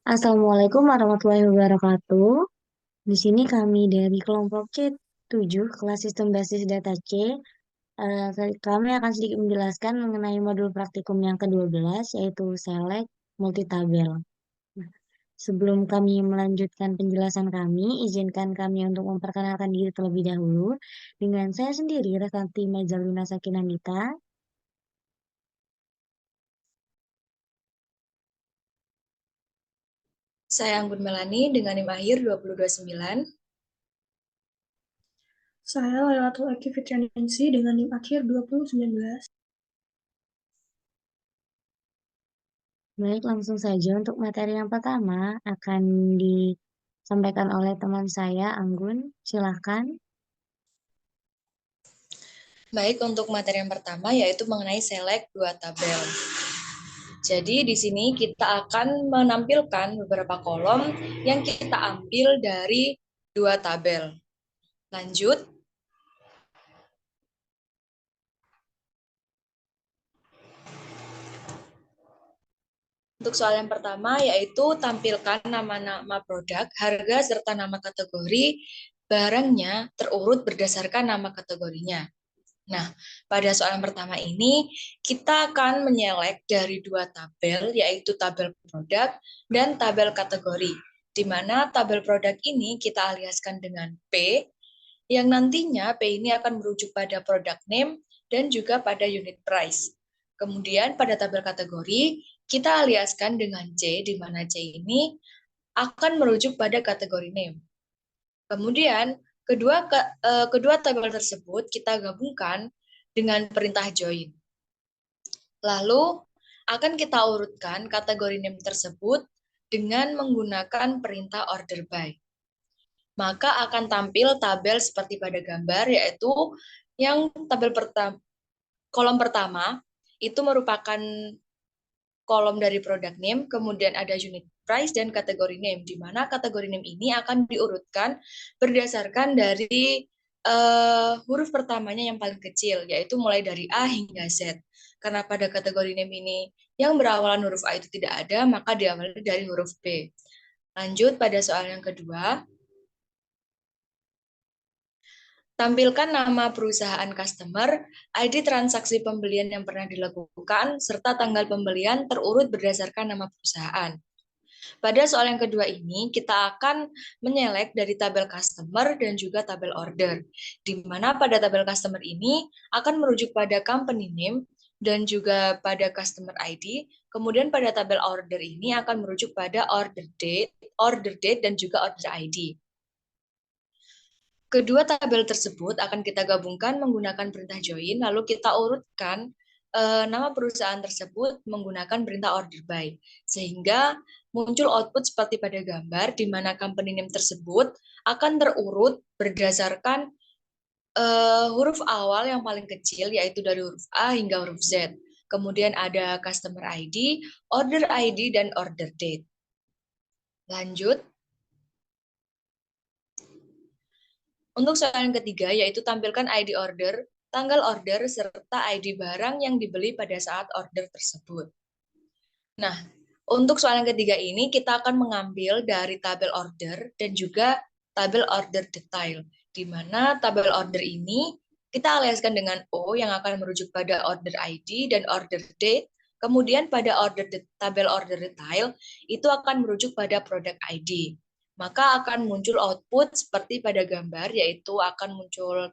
Assalamualaikum warahmatullahi wabarakatuh. Di sini kami dari kelompok C7, kelas sistem basis data C. Kami akan sedikit menjelaskan mengenai modul praktikum yang ke-12, yaitu Select Multitabel. Nah, sebelum kami melanjutkan penjelasan kami, izinkan kami untuk memperkenalkan diri terlebih dahulu. Dengan saya sendiri, Resanti Majalina Sakinandita. Saya Anggun Melani dengan NIM akhir 2029. Saya Lailatul Aki Fitrianingsi dengan NIM akhir 2019. Baik, langsung saja untuk materi yang pertama akan disampaikan oleh teman saya, Anggun. Silahkan. Baik, untuk materi yang pertama yaitu mengenai select dua tabel. Jadi di sini kita akan menampilkan beberapa kolom yang kita ambil dari dua tabel. Lanjut. Untuk soal yang pertama yaitu tampilkan nama-nama produk, harga, serta nama kategori barangnya terurut berdasarkan nama kategorinya. Nah, pada soal yang pertama ini, kita akan menyelek dari dua tabel, yaitu tabel produk dan tabel kategori. Di mana tabel produk ini kita aliaskan dengan P, yang nantinya P ini akan merujuk pada product name dan juga pada unit price. Kemudian pada tabel kategori, kita aliaskan dengan C, di mana C ini akan merujuk pada kategori name. Kemudian, kedua tabel tersebut kita gabungkan dengan perintah join. Lalu, akan kita urutkan kategori name tersebut dengan menggunakan perintah order by. Maka akan tampil tabel seperti pada gambar, yaitu yang tabel pertama, kolom pertama itu merupakan kolom dari product name, kemudian ada unit price dan kategori name, di mana kategori name ini akan diurutkan berdasarkan dari huruf pertamanya yang paling kecil, yaitu mulai dari A hingga Z. Karena pada kategori name ini yang berawalan huruf A itu tidak ada, maka diawali dari huruf B. Lanjut pada soal yang kedua. Tampilkan nama perusahaan customer, ID transaksi pembelian yang pernah dilakukan, serta tanggal pembelian terurut berdasarkan nama perusahaan. Pada soal yang kedua ini, kita akan menyelek dari tabel customer dan juga tabel order, di mana pada tabel customer ini akan merujuk pada company name dan juga pada customer ID, kemudian pada tabel order ini akan merujuk pada order date dan juga order ID. Kedua tabel tersebut akan kita gabungkan menggunakan perintah join, lalu kita urutkan nama perusahaan tersebut menggunakan perintah order by, sehingga muncul output seperti pada gambar, di mana company name tersebut akan terurut berdasarkan huruf awal yang paling kecil, yaitu dari huruf A hingga huruf Z. Kemudian ada customer ID, order ID, dan order date. Lanjut. Untuk soal yang ketiga, yaitu tampilkan ID order, tanggal order, serta ID barang yang dibeli pada saat order tersebut. Nah, untuk soal yang ketiga ini, kita akan mengambil dari tabel order dan juga tabel order detail, di mana tabel order ini kita aliaskan dengan O yang akan merujuk pada order ID dan order date, kemudian pada tabel order detail itu akan merujuk pada product ID. Maka akan muncul output seperti pada gambar, yaitu akan muncul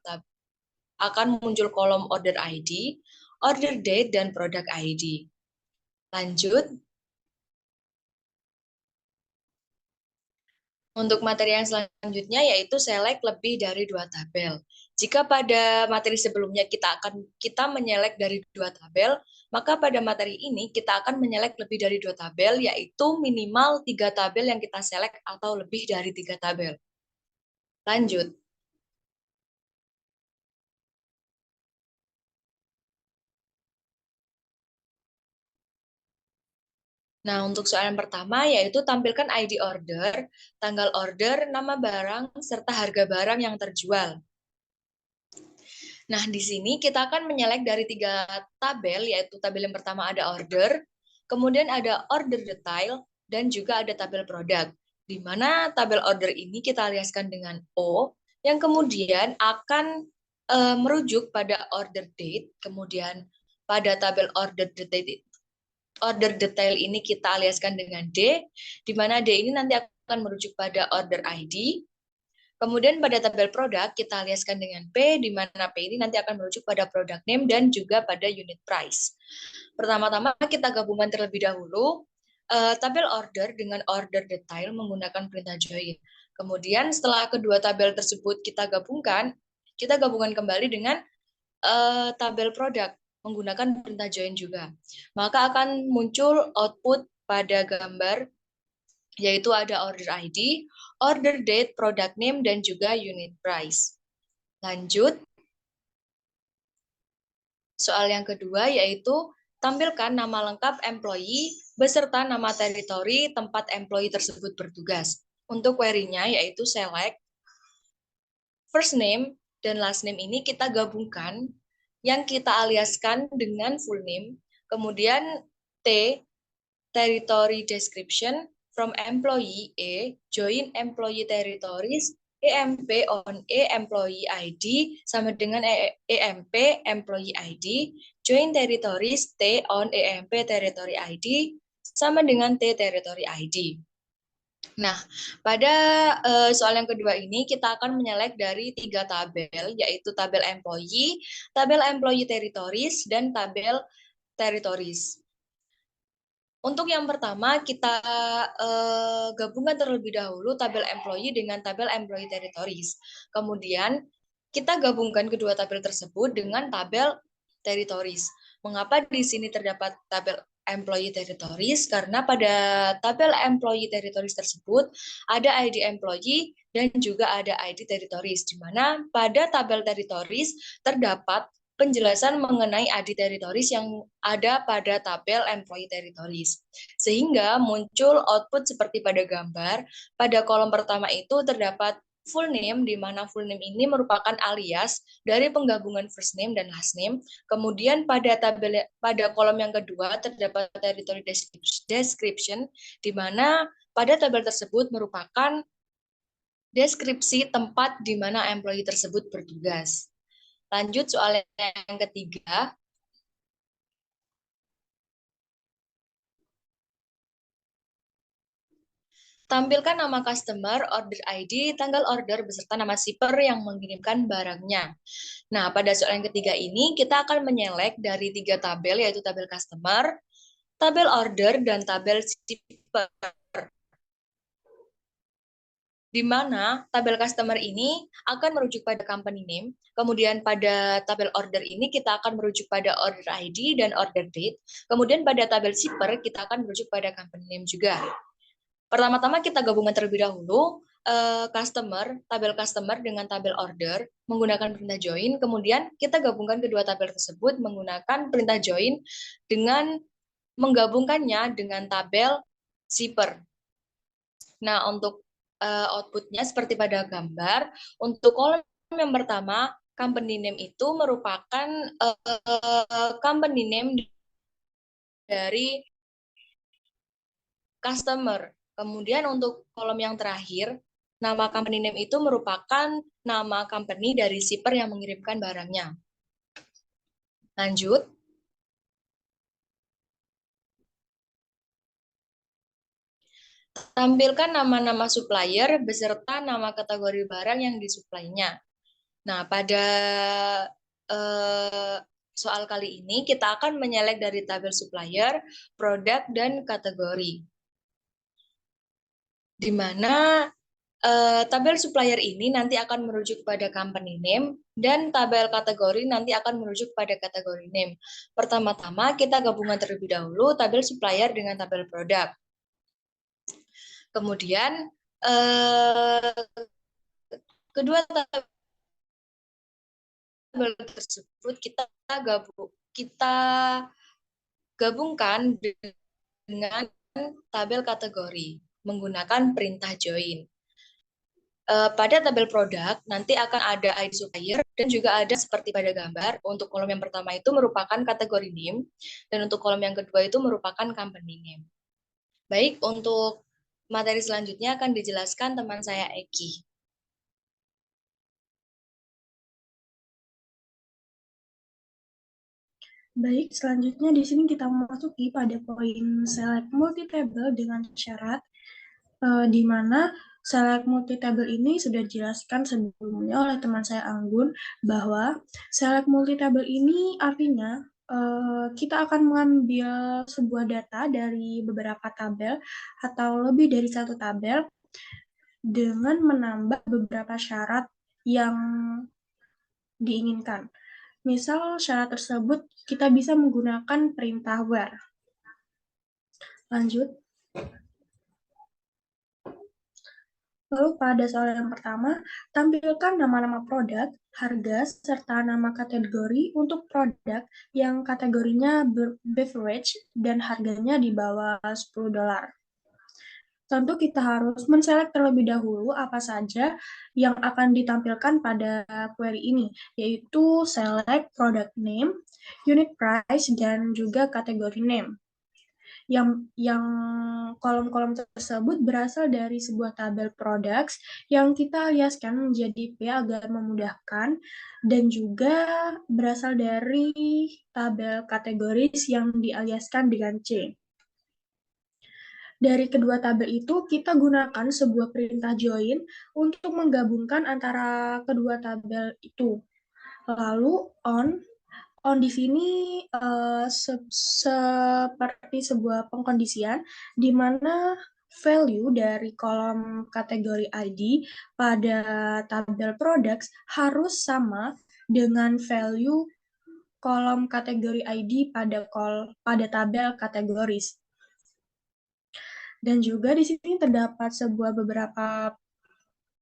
kolom order ID, order date, dan product ID. Lanjut. Untuk materi yang selanjutnya yaitu select lebih dari dua tabel. Jika pada materi sebelumnya kita menyelek dari dua tabel, maka pada materi ini kita akan menyelek lebih dari dua tabel, yaitu minimal 3 tabel yang kita selek atau lebih dari 3 tabel. Lanjut. Nah, untuk soal yang pertama yaitu tampilkan ID order, tanggal order, nama barang, serta harga barang yang terjual. Nah, di sini kita akan menyelek dari 3 tabel, yaitu tabel yang pertama ada order, kemudian ada order detail, dan juga ada tabel produk. Di mana tabel order ini kita aliaskan dengan O, yang kemudian akan merujuk pada order date, kemudian pada tabel order detail ini kita aliaskan dengan D, di mana D ini nanti akan merujuk pada order ID. Kemudian pada tabel produk kita aliaskan dengan P, di mana P ini nanti akan merujuk pada product name dan juga pada unit price. Pertama-tama kita gabungkan terlebih dahulu tabel order dengan order detail menggunakan perintah join. Kemudian setelah kedua tabel tersebut kita gabungkan kembali dengan tabel produk menggunakan perintah join juga. Maka akan muncul output pada gambar, yaitu ada order ID, order date, product name, dan juga unit price. Lanjut. Soal yang kedua yaitu tampilkan nama lengkap employee beserta nama teritori tempat employee tersebut bertugas. Untuk query-nya yaitu select first name dan last name ini kita gabungkan, yang kita aliaskan dengan full name, kemudian T, territory description, from employee A, join employee territories, EMP on E employee ID sama dengan EMP employee ID, join territories T on EMP territory ID sama dengan T territory ID. Nah, pada soal yang kedua ini kita akan menyelek dari 3 tabel, yaitu tabel employee territories, dan tabel territories. Untuk yang pertama, kita gabungkan terlebih dahulu tabel employee dengan tabel employee territories. Kemudian, kita gabungkan kedua tabel tersebut dengan tabel territories. Mengapa di sini terdapat tabel employee territories? Karena pada tabel employee territories tersebut ada ID employee dan juga ada ID territories, di mana pada tabel territories terdapat penjelasan mengenai ID territories yang ada pada tabel employee territories. Sehingga muncul output seperti pada gambar. Pada kolom pertama itu terdapat full name, di mana full name ini merupakan alias dari penggabungan first name dan last name. Kemudian pada kolom yang kedua terdapat territory description, di mana pada tabel tersebut merupakan deskripsi tempat di mana employee tersebut bertugas. Lanjut soal yang ketiga. Tampilkan nama customer, order ID, tanggal order, beserta nama shipper yang mengirimkan barangnya. Nah, pada soal yang ketiga ini, kita akan menyelek dari 3 tabel, yaitu tabel customer, tabel order, dan tabel shipper. Di mana tabel customer ini akan merujuk pada company name, kemudian pada tabel order ini kita akan merujuk pada order ID dan order date, kemudian pada tabel shipper kita akan merujuk pada company name juga. Pertama-tama kita gabungkan terlebih dahulu tabel customer dengan tabel order menggunakan perintah join, kemudian kita gabungkan kedua tabel tersebut menggunakan perintah join dengan menggabungkannya dengan tabel shipper. Nah, untuk outputnya seperti pada gambar. Untuk kolom yang pertama, company name itu merupakan company name dari customer. Kemudian untuk kolom yang terakhir, nama company name itu merupakan nama company dari shipper yang mengirimkan barangnya. Lanjut. Tampilkan nama-nama supplier beserta nama kategori barang yang disuplainya. Nah, pada soal kali ini kita akan menyelek dari tabel supplier, produk, dan kategori. Di mana tabel supplier ini nanti akan merujuk pada company name, dan tabel kategori nanti akan merujuk pada kategori name. Pertama-tama kita gabungkan terlebih dahulu tabel supplier dengan tabel produk. Kemudian kedua tabel tersebut kita gabungkan dengan tabel kategori menggunakan perintah join. Pada tabel produk nanti akan ada ID supplier dan juga ada seperti pada gambar. Untuk kolom yang pertama itu merupakan kategori name dan untuk kolom yang kedua itu merupakan company name. Baik, untuk materi selanjutnya akan dijelaskan teman saya Eki. Baik, selanjutnya di sini kita memasuki pada poin select multi-table dengan syarat di mana select multi-table ini sudah dijelaskan sebelumnya oleh teman saya Anggun bahwa select multi-table ini artinya kita akan mengambil sebuah data dari beberapa tabel atau lebih dari satu tabel dengan menambah beberapa syarat yang diinginkan. Misal syarat tersebut kita bisa menggunakan perintah where. Lanjut. Lalu pada soal yang pertama, tampilkan nama-nama produk, harga, serta nama kategori untuk produk yang kategorinya beverage dan harganya di bawah $10. Tentu kita harus menselect terlebih dahulu apa saja yang akan ditampilkan pada query ini, yaitu select product name, unit price, dan juga kategori name. Yang kolom-kolom tersebut berasal dari sebuah tabel products yang kita aliaskan menjadi P agar memudahkan, dan juga berasal dari tabel kategoris yang dialiaskan dengan C. Dari kedua tabel itu, kita gunakan sebuah perintah join untuk menggabungkan antara kedua tabel itu. Lalu on di sini seperti sebuah pengkondisian di mana value dari kolom kategori ID pada tabel products harus sama dengan value kolom kategori ID pada tabel kategoris. Dan juga di sini terdapat beberapa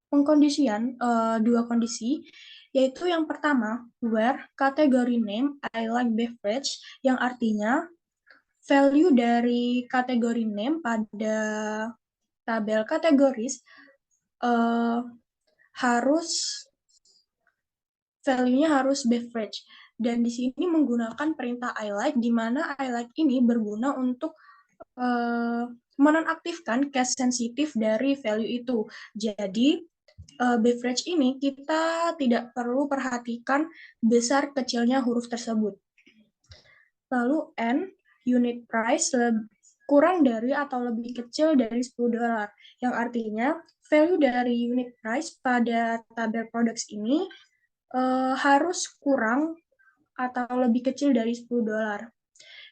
pengkondisian, dua kondisi, yaitu yang pertama, where kategori name I like beverage, yang artinya value dari kategori name pada tabel kategoris harus value-nya harus beverage. Dan di sini menggunakan perintah I like, di mana I like ini berguna untuk menonaktifkan case sensitif dari value itu. Jadi, beverage ini kita tidak perlu perhatikan besar kecilnya huruf tersebut. Lalu N, unit price kurang dari atau lebih kecil dari $10, yang artinya value dari unit price pada tabel products ini harus kurang atau lebih kecil dari $10.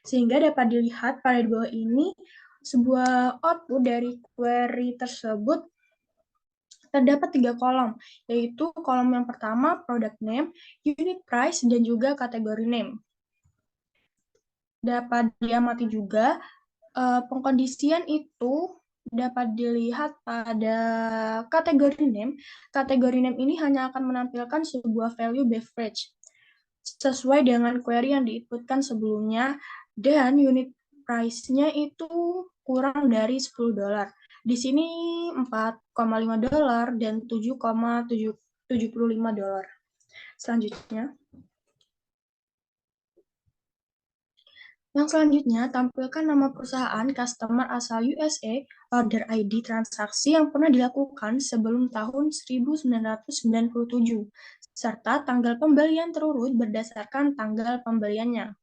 Sehingga dapat dilihat pada di bawah ini sebuah output dari query tersebut terdapat 3 kolom, yaitu kolom yang pertama product name, unit price, dan juga kategori name. Dapat diamati juga pengkondisian itu dapat dilihat pada kategori name. Kategori name ini hanya akan menampilkan sebuah value beverage sesuai dengan query yang diinputkan sebelumnya, dan unit price-nya itu kurang dari $10. Di sini $4,5 dan $7,75. Selanjutnya, tampilkan nama perusahaan customer asal USA, order ID transaksi yang pernah dilakukan sebelum tahun 1997, serta tanggal pembelian terurut berdasarkan tanggal pembeliannya.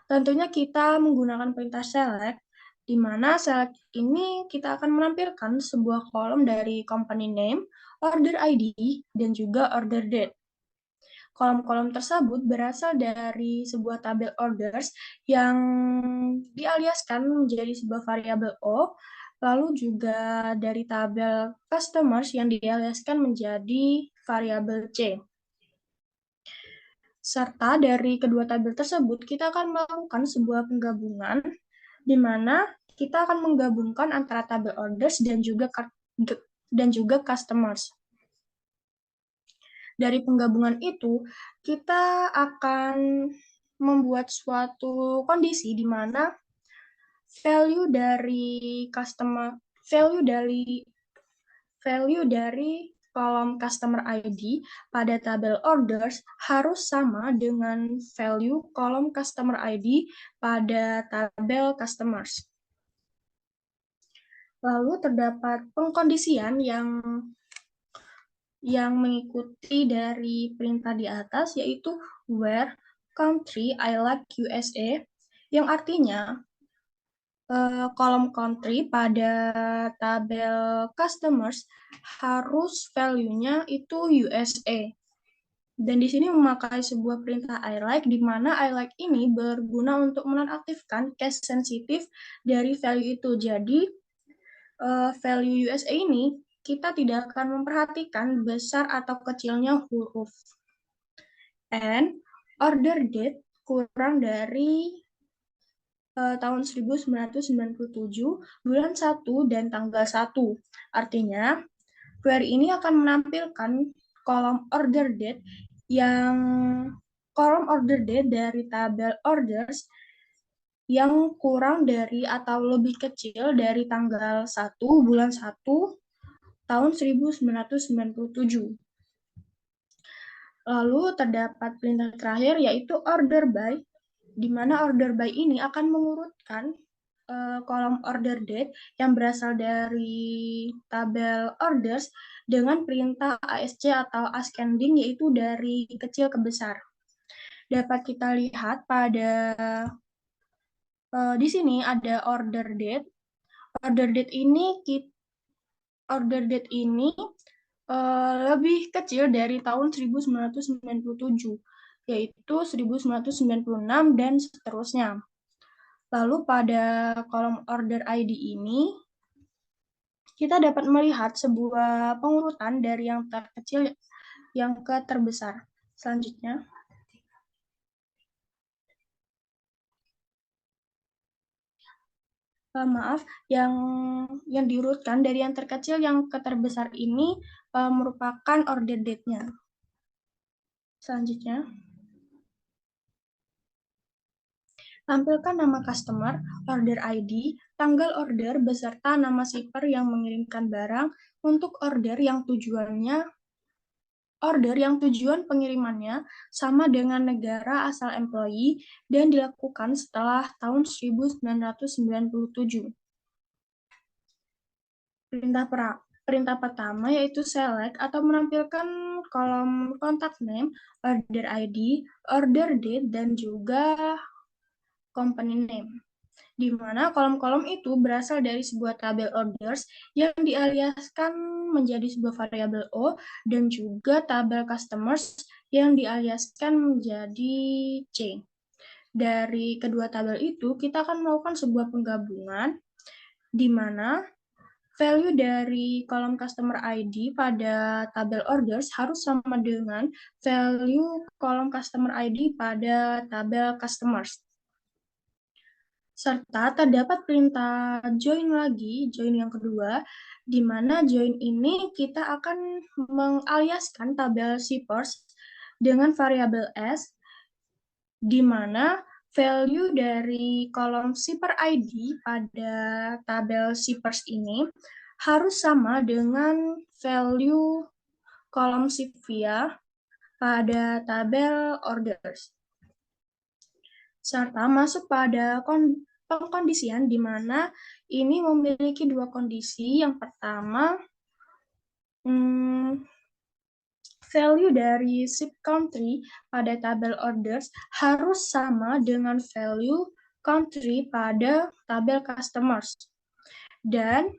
Tentunya kita menggunakan perintah select, di mana select ini kita akan menampilkan sebuah kolom dari company name, order ID, dan juga order date. Kolom-kolom tersebut berasal dari sebuah tabel orders yang dialiaskan menjadi sebuah variabel O, lalu juga dari tabel customers yang dialiaskan menjadi variabel C. Serta dari kedua tabel tersebut, kita akan melakukan sebuah penggabungan di mana kita akan menggabungkan antara tabel orders dan juga customers. Dari penggabungan itu, kita akan membuat suatu kondisi di mana value dari kolom customer ID pada tabel orders harus sama dengan value kolom customer ID pada tabel customers. Lalu terdapat pengkondisian yang mengikuti dari perintah di atas, yaitu where country I like USA, yang artinya kolom country pada tabel customers harus value-nya itu USA. Dan di sini memakai sebuah perintah I like, di mana I like ini berguna untuk menonaktifkan case sensitif dari value itu. Jadi, value USA ini kita tidak akan memperhatikan besar atau kecilnya huruf. And order date kurang dari tahun 1997, bulan 1 dan tanggal 1. Artinya, query ini akan menampilkan kolom order date dari tabel orders yang kurang dari atau lebih kecil dari tanggal 1 bulan 1 tahun 1997. Lalu terdapat perintah terakhir yaitu order by, di mana order by ini akan mengurutkan kolom order date yang berasal dari tabel orders dengan perintah ASC atau ascending, yaitu dari kecil ke besar. Dapat kita lihat pada di sini ada order date. Order date ini lebih kecil dari tahun 1997, yaitu 1996 dan seterusnya. Lalu pada kolom order ID ini, kita dapat melihat sebuah pengurutan dari yang terkecil yang ke terbesar. Selanjutnya, maaf, yang diurutkan dari yang terkecil yang ke terbesar ini merupakan order date-nya. Selanjutnya, tampilkan nama customer, order ID, tanggal order, beserta nama shipper yang mengirimkan barang untuk order yang tujuan pengirimannya sama dengan negara asal employee dan dilakukan setelah tahun 1997. Perintah pertama yaitu select atau menampilkan kolom contact name, order ID, order date, dan juga company name, di mana kolom-kolom itu berasal dari sebuah tabel orders yang dialiaskan menjadi sebuah variabel O, dan juga tabel customers yang dialiaskan menjadi C. Dari kedua tabel itu, kita akan melakukan sebuah penggabungan, di mana value dari kolom customer ID pada tabel orders harus sama dengan value kolom customer ID pada tabel customers. Serta terdapat perintah join yang kedua, di mana join ini kita akan mengaliaskan tabel shippers dengan variabel S, di mana value dari kolom shipper ID pada tabel shippers ini harus sama dengan value kolom shipvia pada tabel orders. Serta masuk pada pengkondisian, di mana ini memiliki dua kondisi. Yang pertama, value dari ship country pada tabel orders harus sama dengan value country pada tabel customers. Dan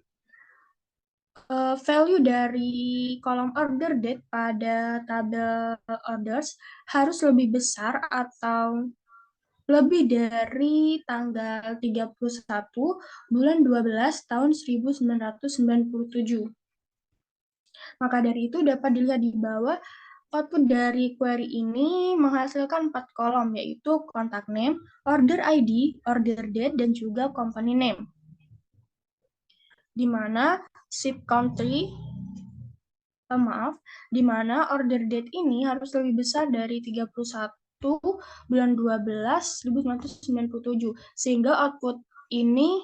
value dari kolom order date pada tabel orders harus lebih besar atau lebih dari tanggal 31 bulan 12 tahun 1997. Maka dari itu dapat dilihat di bawah, output dari query ini menghasilkan 4 kolom, yaitu contact name, order ID, order date, dan juga company name. Di mana ship country, di mana order date ini harus lebih besar dari 31 bulan 12 1997, sehingga output ini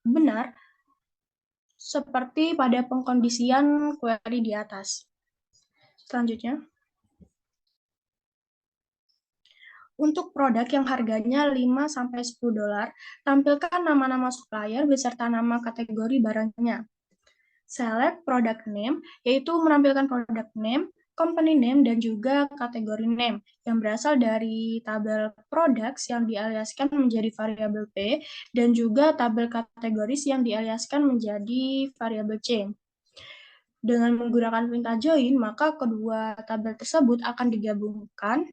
benar seperti pada pengkondisian query di atas. Selanjutnya, Untuk produk yang harganya 5-10 dolar, tampilkan nama-nama supplier beserta nama kategori barangnya. Select product name, yaitu menampilkan product name, company name, dan juga kategori name yang berasal dari tabel products yang dialiaskan menjadi variabel P dan juga tabel kategoris yang dialiaskan menjadi variabel C. Dengan menggunakan perintah join, maka kedua tabel tersebut akan digabungkan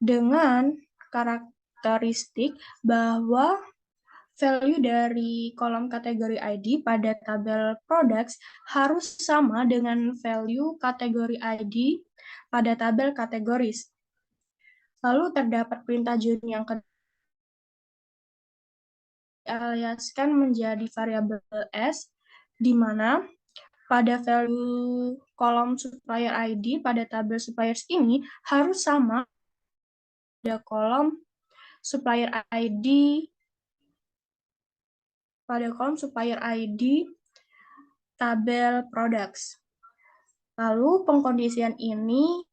dengan karakteristik bahwa value dari kolom kategori ID pada tabel products harus sama dengan value kategori ID pada tabel kategoris. Lalu terdapat perintah join yang dialiaskan menjadi variabel S, di mana pada value kolom supplier ID pada tabel suppliers ini harus sama pada kolom supplier ID tabel products. Lalu pengkondisian ini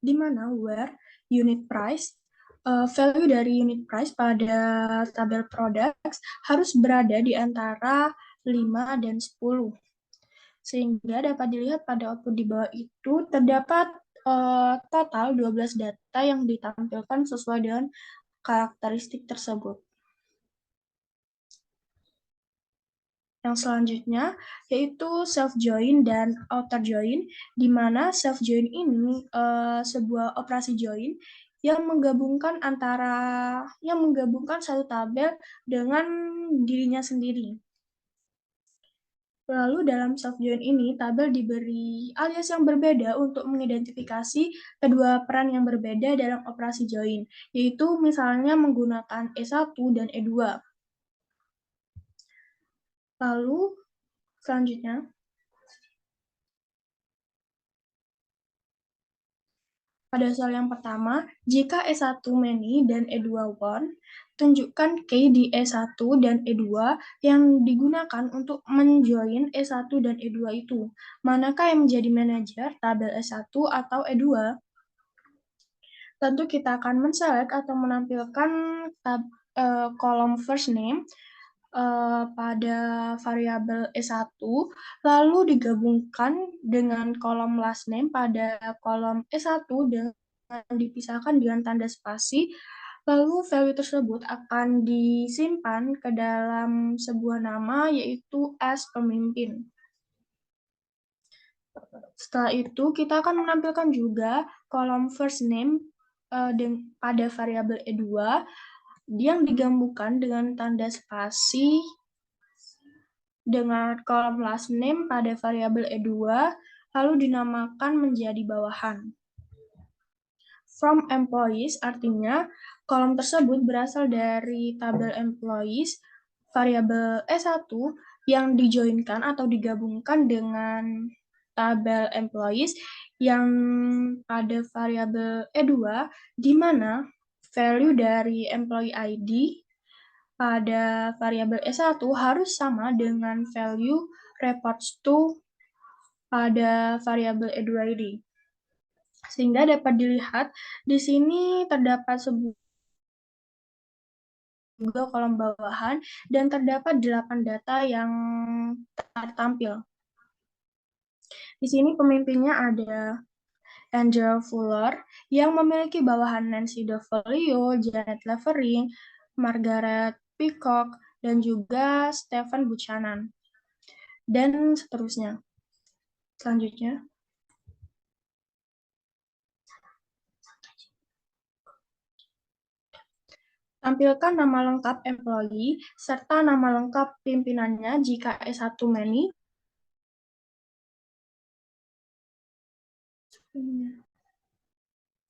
di mana where unit price, value dari unit price pada tabel products harus berada di antara 5 dan 10. Sehingga dapat dilihat pada output di bawah itu terdapat total 12 data yang ditampilkan sesuai dengan karakteristik tersebut. Yang selanjutnya yaitu self join dan outer join, di mana self join ini sebuah operasi join yang menggabungkan satu tabel dengan dirinya sendiri. Lalu dalam self join ini tabel diberi alias yang berbeda untuk mengidentifikasi kedua peran yang berbeda dalam operasi join, yaitu misalnya menggunakan E1 dan E2. Lalu selanjutnya, pada soal yang pertama, jika E1 many dan E2 one, tunjukkan key di E1 dan E2 yang digunakan untuk menjoin E1 dan E2 itu. Manakah yang menjadi manajer tabel E1 atau E2? Tentu kita akan men-select atau menampilkan kolom first name pada variabel E1, lalu digabungkan dengan kolom last name pada kolom E1 dengan dipisahkan dengan tanda spasi, lalu value tersebut akan disimpan ke dalam sebuah nama yaitu as pemimpin. Setelah itu, kita akan menampilkan juga kolom first name pada variabel E2 yang digabungkan dengan tanda spasi dengan kolom last name pada variabel E2, lalu dinamakan menjadi bawahan. From employees artinya kolom tersebut berasal dari tabel employees variabel E1 yang dijoinkan atau digabungkan dengan tabel employees yang pada variabel E2, di mana value dari employee ID pada variabel E1 harus sama dengan value reports to pada variabel E2 ID. Sehingga dapat dilihat di sini terdapat sebuah kolom bawahan dan terdapat 8 data yang tertampil. Di sini pemimpinnya ada Angela Fuller yang memiliki bawahan Nancy DeFalio, Janet Levering, Margaret Peacock, dan juga Stephen Buchanan, dan seterusnya. Selanjutnya, tampilkan nama lengkap employee serta nama lengkap pimpinannya jika S1 many.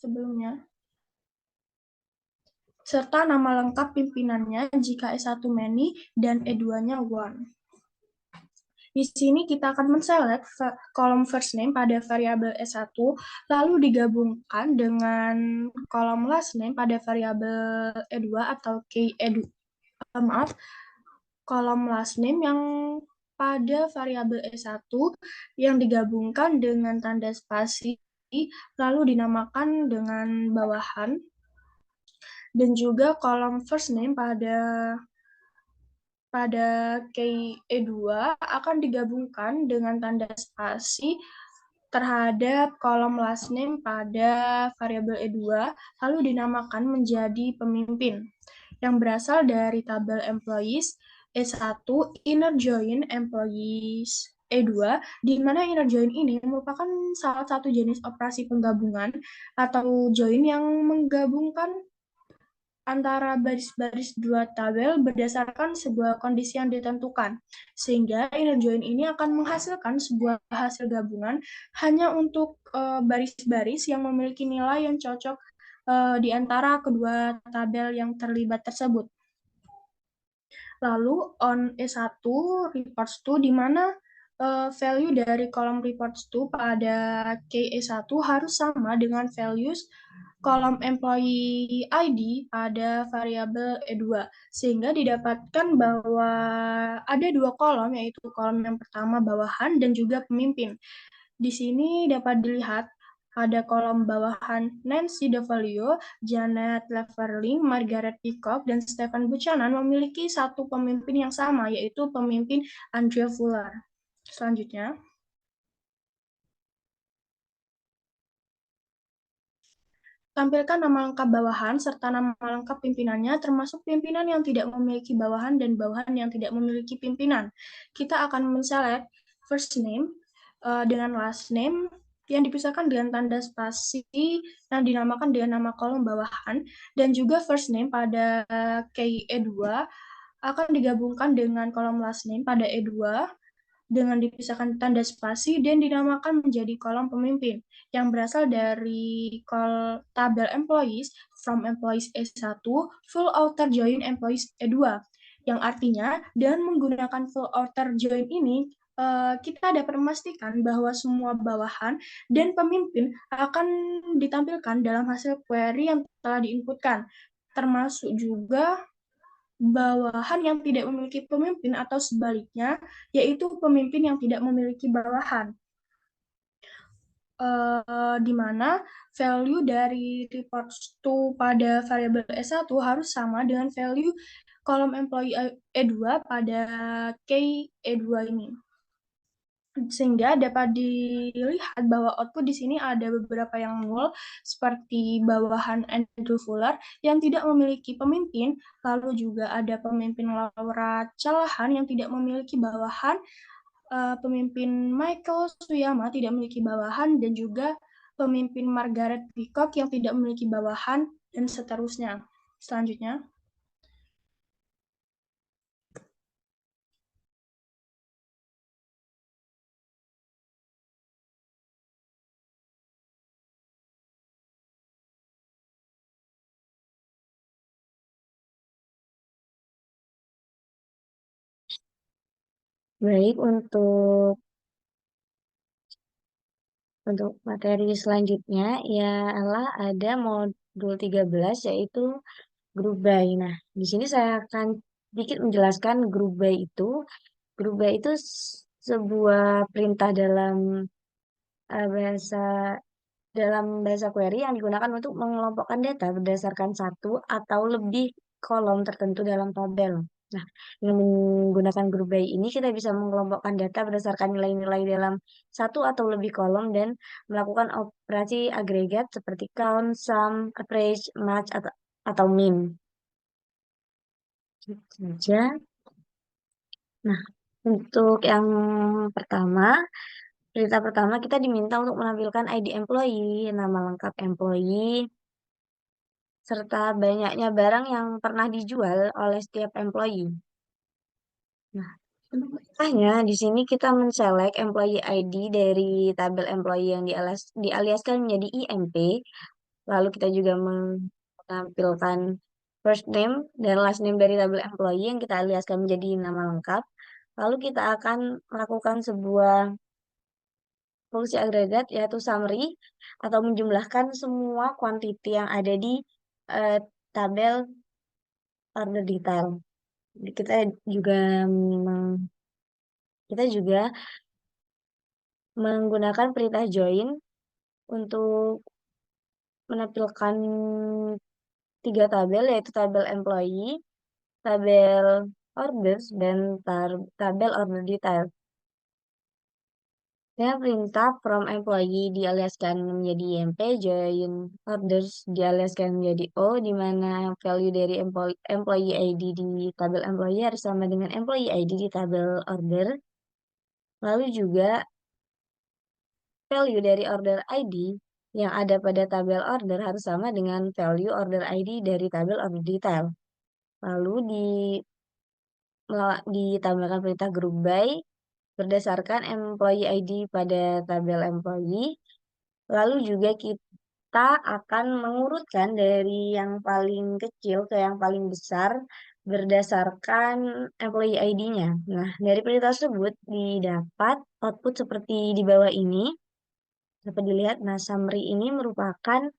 Sebelumnya, serta nama lengkap pimpinannya jika S1 many dan E2-nya one. Di sini kita akan men-select kolom first name pada variabel S1, lalu digabungkan dengan kolom last name pada variabel E2 atau maaf, kolom last name yang pada variabel S1 yang digabungkan dengan tanda spasi, lalu dinamakan dengan bawahan, dan juga kolom first name pada KE2 akan digabungkan dengan tanda spasi terhadap kolom last name pada variabel E2, lalu dinamakan menjadi pemimpin, yang berasal dari tabel employees E1 inner join employees E2, di mana inner join ini merupakan salah satu jenis operasi penggabungan atau join yang menggabungkan antara baris-baris dua tabel berdasarkan sebuah kondisi yang ditentukan. Sehingga inner join ini akan menghasilkan sebuah hasil gabungan hanya untuk baris-baris yang memiliki nilai yang cocok di antara kedua tabel yang terlibat tersebut. Lalu on E1 reports to, di mana value dari kolom reports to pada KE1 harus sama dengan values kolom employee ID pada variabel E2, sehingga didapatkan bahwa ada dua kolom, yaitu kolom yang pertama bawahan dan juga pemimpin. Di sini dapat dilihat pada kolom bawahan Nancy DeFalio, Janet Levering, Margaret Peacock, dan Stephen Buchanan memiliki satu pemimpin yang sama, yaitu pemimpin Andrea Fuller. Selanjutnya, tampilkan nama lengkap bawahan serta nama lengkap pimpinannya, termasuk pimpinan yang tidak memiliki bawahan dan bawahan yang tidak memiliki pimpinan. Kita akan men-select first name dengan last name yang dipisahkan dengan tanda spasi yang dinamakan dengan nama kolom bawahan, dan juga first name pada KE2 akan digabungkan dengan kolom last name pada E2 dengan dipisahkan tanda spasi dan dinamakan menjadi kolom pemimpin yang berasal dari tabel employees from employees E1 full outer join employees E2, yang artinya dengan menggunakan full outer join ini kita dapat memastikan bahwa semua bawahan dan pemimpin akan ditampilkan dalam hasil query yang telah diinputkan, termasuk juga bawahan yang tidak memiliki pemimpin atau sebaliknya, yaitu pemimpin yang tidak memiliki bawahan. Di mana value dari reports to pada variabel S1 harus sama dengan value kolom employee E2 pada key E2 ini. Sehingga dapat dilihat bahwa output di sini ada beberapa yang null, seperti bawahan Andrew Fuller yang tidak memiliki pemimpin, lalu juga ada pemimpin Laura Callahan yang tidak memiliki bawahan, pemimpin Michael Suyama tidak memiliki bawahan, dan juga pemimpin Margaret Peacock yang tidak memiliki bawahan, dan seterusnya. Selanjutnya, Baik, untuk materi selanjutnya ialah ada modul 13 yaitu group by. Nah, di sini saya akan sedikit menjelaskan group by itu. Group by itu sebuah perintah eh, bahasa bahasa query yang digunakan untuk mengelompokkan data berdasarkan satu atau lebih kolom tertentu dalam tabel. Nah, dengan menggunakan group by ini kita bisa mengelompokkan data berdasarkan nilai-nilai dalam satu atau lebih kolom dan melakukan operasi agregat seperti count, sum, average, match, atau min. Gitu saja. Nah, untuk yang pertama, berita pertama kita diminta untuk menampilkan ID employee, nama lengkap employee, serta banyaknya barang yang pernah dijual oleh setiap employee. Nah, untuk perintahnya di sini kita menselect employee ID dari tabel employee yang dialiaskan menjadi IMP. Lalu kita juga menampilkan first name dan last name dari tabel employee yang kita aliaskan menjadi nama lengkap. Lalu kita akan melakukan sebuah fungsi agregat yaitu summary atau menjumlahkan semua quantity yang ada di eh, tabel order detail. Kita juga meng- kita juga menggunakan perintah join untuk menampilkan tiga tabel yaitu tabel employee, tabel orders, dan tabel order detail. Dengan perintah from employee dialiaskan menjadi IMP, join orders dialiaskan menjadi O, di mana value dari employee ID di tabel employee harus sama dengan employee ID di tabel order. Lalu juga value dari order ID yang ada pada tabel order harus sama dengan value order ID dari tabel order detail. Lalu ditambahkan perintah group by berdasarkan employee ID pada tabel employee. Lalu juga kita akan mengurutkan dari yang paling kecil ke yang paling besar berdasarkan employee ID-nya. Nah, dari perintah tersebut didapat output seperti di bawah ini. Dapat dilihat, nah summary ini merupakan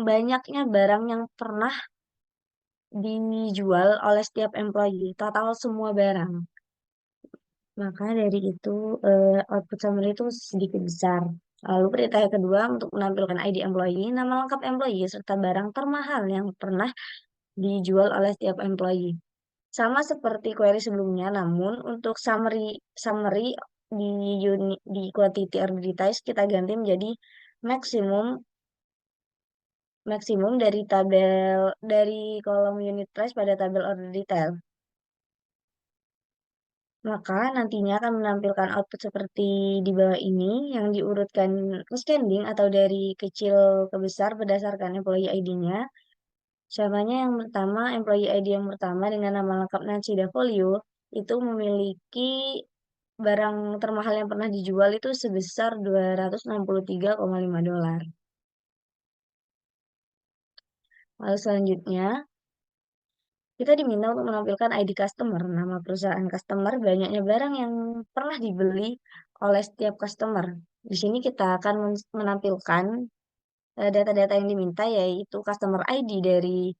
banyaknya barang yang pernah dijual oleh setiap employee, total semua barang. Maka dari itu output summary itu sedikit besar. Lalu perintah yang kedua untuk menampilkan ID employee, nama lengkap employee, serta barang termahal yang pernah dijual oleh setiap employee. Sama seperti query sebelumnya, namun untuk summary summary di quantity order details kita ganti menjadi maksimum maksimum dari kolom unit price pada tabel order detail. Maka nantinya akan menampilkan output seperti di bawah ini yang diurutkan ascending atau dari kecil ke besar berdasarkan employee ID-nya. Contohnya yang pertama, employee ID yang pertama dengan nama lengkap Nancy Davolio itu memiliki barang termahal yang pernah dijual itu sebesar $263,5. Lalu selanjutnya, kita diminta untuk menampilkan ID customer, nama perusahaan customer, banyaknya barang yang pernah dibeli oleh setiap customer. Di sini kita akan menampilkan data-data yang diminta yaitu customer ID dari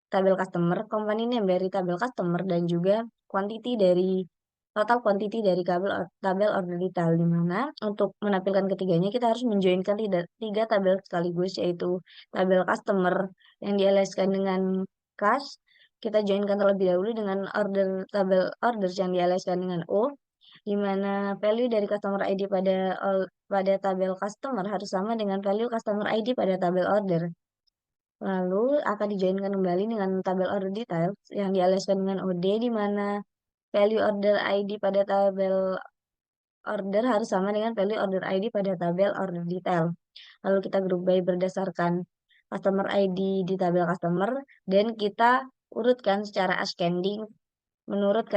tabel customer, company name dari tabel customer, dan juga total quantity dari tabel order detail, di mana untuk menampilkan ketiganya kita harus menjoinkan tiga tabel sekaligus yaitu tabel customer yang dialaskan dengan cash, kita joinkan terlebih dahulu dengan tabel orders yang dialaskan dengan O, di mana value dari customer ID pada tabel customer harus sama dengan value customer ID pada tabel order. Lalu akan dijoinkan kembali dengan tabel order detail yang dialaskan dengan OD, di mana value order ID pada tabel order harus sama dengan value order ID pada tabel order detail. Lalu kita group by berdasarkan customer ID di tabel customer dan kita urutkan secara ascending menurut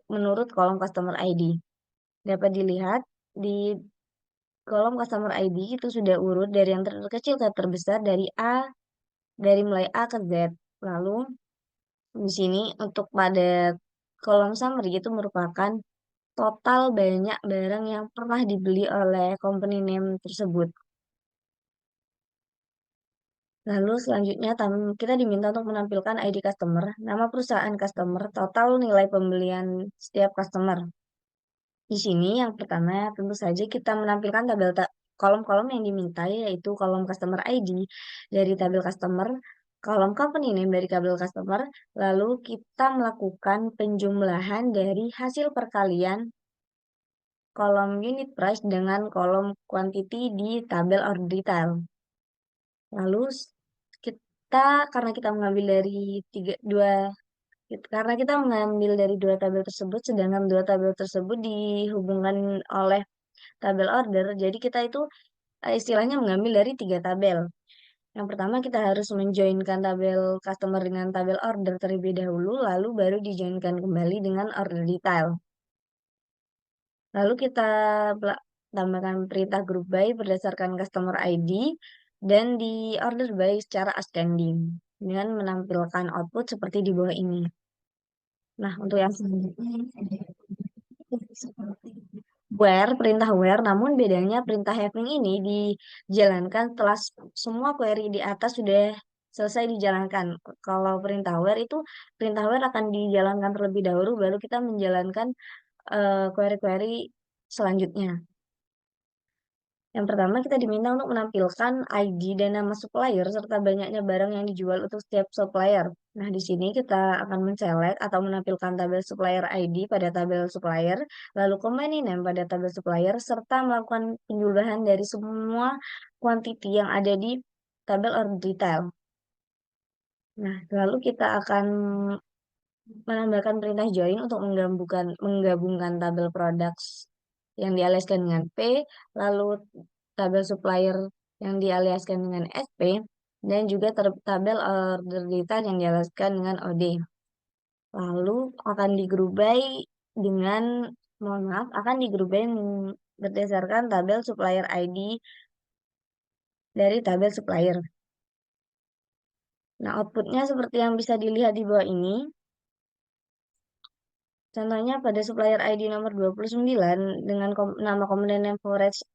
menurut kolom customer ID. Dapat dilihat di kolom customer ID itu sudah urut dari yang terkecil ke terbesar dari mulai A ke Z. Lalu di sini untuk pada kolom summary itu merupakan total banyak barang yang pernah dibeli oleh company name tersebut. Lalu selanjutnya kita diminta untuk menampilkan ID customer, nama perusahaan customer, total nilai pembelian setiap customer. Di sini yang pertama tentu saja kita menampilkan kolom-kolom yang diminta yaitu kolom customer ID dari tabel customer, kolom company name dari tabel customer, lalu kita melakukan penjumlahan dari hasil perkalian kolom unit price dengan kolom quantity di tabel order detail. Lalu karena kita mengambil dari karena kita mengambil dari dua tabel tersebut, sedangkan dua tabel tersebut dihubungkan oleh tabel order, jadi kita itu istilahnya mengambil dari 3 tabel. Yang pertama kita harus menjoinkan tabel customer dengan tabel order terlebih dahulu, lalu baru dijoinkan kembali dengan order detail. Lalu kita tambahkan perintah group by berdasarkan customer ID dan di order by secara ascending dengan menampilkan output seperti di bawah ini. Nah, untuk yang selanjutnya perintah where, namun bedanya perintah having ini dijalankan setelah semua query di atas sudah selesai dijalankan. Kalau perintah where akan dijalankan terlebih dahulu, baru kita menjalankan query-query selanjutnya. Yang pertama kita diminta untuk menampilkan ID dan nama supplier serta banyaknya barang yang dijual untuk setiap supplier. Nah, di sini kita akan menselect atau menampilkan tabel supplier ID pada tabel supplier, lalu company name pada tabel supplier, serta melakukan penjumlahan dari semua quantity yang ada di tabel order detail. Nah, lalu kita akan menambahkan perintah join untuk menggabungkan tabel products yang dialiaskan dengan P, lalu tabel supplier yang dialiaskan dengan SP, dan juga tabel order detail yang dialiaskan dengan OD. Lalu akan di-group by berdasarkan tabel supplier ID dari tabel supplier. Nah, outputnya seperti yang bisa dilihat di bawah ini. Contohnya pada supplier ID nomor 29 dengan nama komponen yang forage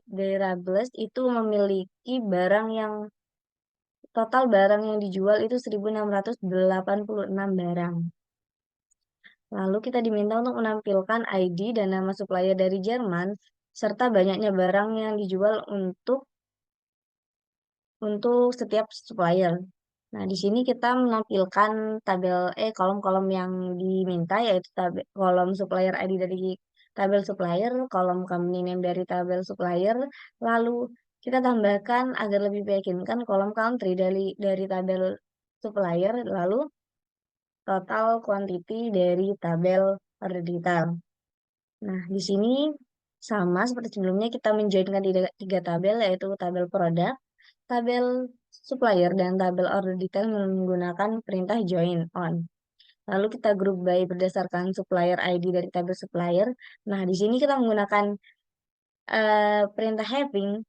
derables itu memiliki total barang yang dijual itu 1.686 barang. Lalu kita diminta untuk menampilkan ID dan nama supplier dari Jerman serta banyaknya barang yang dijual untuk setiap supplier. Nah, di sini kita menampilkan kolom-kolom yang diminta, yaitu kolom supplier ID dari tabel supplier, kolom company name dari tabel supplier, lalu kita tambahkan agar lebih meyakinkan kolom country dari tabel supplier, lalu total quantity dari tabel order detail. Nah, di sini sama seperti sebelumnya kita menjoinkan tiga tabel, yaitu tabel produk, tabel supplier, dan tabel order detail menggunakan perintah join on. Lalu kita group by berdasarkan supplier ID dari tabel supplier. Nah, di sini kita menggunakan perintah having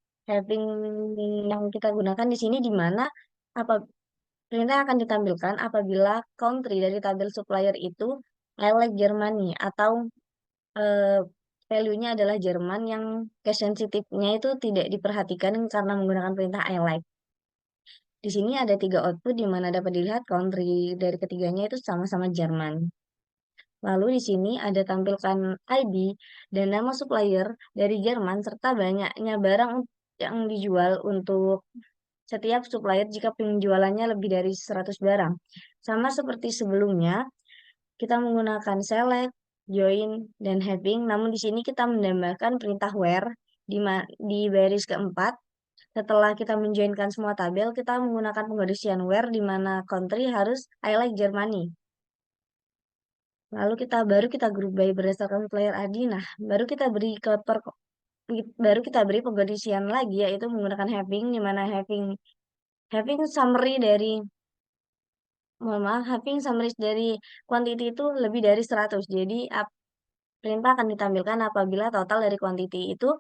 yang kita gunakan di sini di mana perintah akan ditampilkan apabila country dari tabel supplier itu I like Germany atau value-nya adalah Jerman yang case sensitive-nya itu tidak diperhatikan karena menggunakan perintah I like. Di sini ada 3 output di mana dapat dilihat country dari ketiganya itu sama-sama Jerman. Lalu di sini ada tampilkan ID dan nama supplier dari Jerman serta banyaknya barang yang dijual untuk setiap supplier jika penjualannya lebih dari 100 barang. Sama seperti sebelumnya, kita menggunakan select, join, dan having. Namun di sini kita menambahkan perintah where di baris keempat. Setelah kita menjoinkan semua tabel, kita menggunakan pengondisian where di mana country harus I like Germany. Lalu baru kita group by berdasarkan supplier ID. Nah, baru kita beri pengondisian lagi, yaitu menggunakan having, di mana having summary dari quantity itu lebih dari 100. Jadi perintah akan ditampilkan apabila total dari quantity itu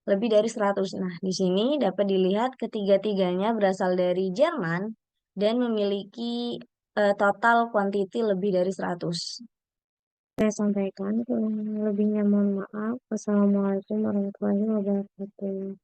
lebih dari 100. Nah, di sini dapat dilihat ketiga-tiganya berasal dari Jerman dan memiliki total quantity lebih dari 100. Saya sampaikan, kurang lebihnya mohon maaf. Wassalamualaikum warahmatullahi wabarakatuh.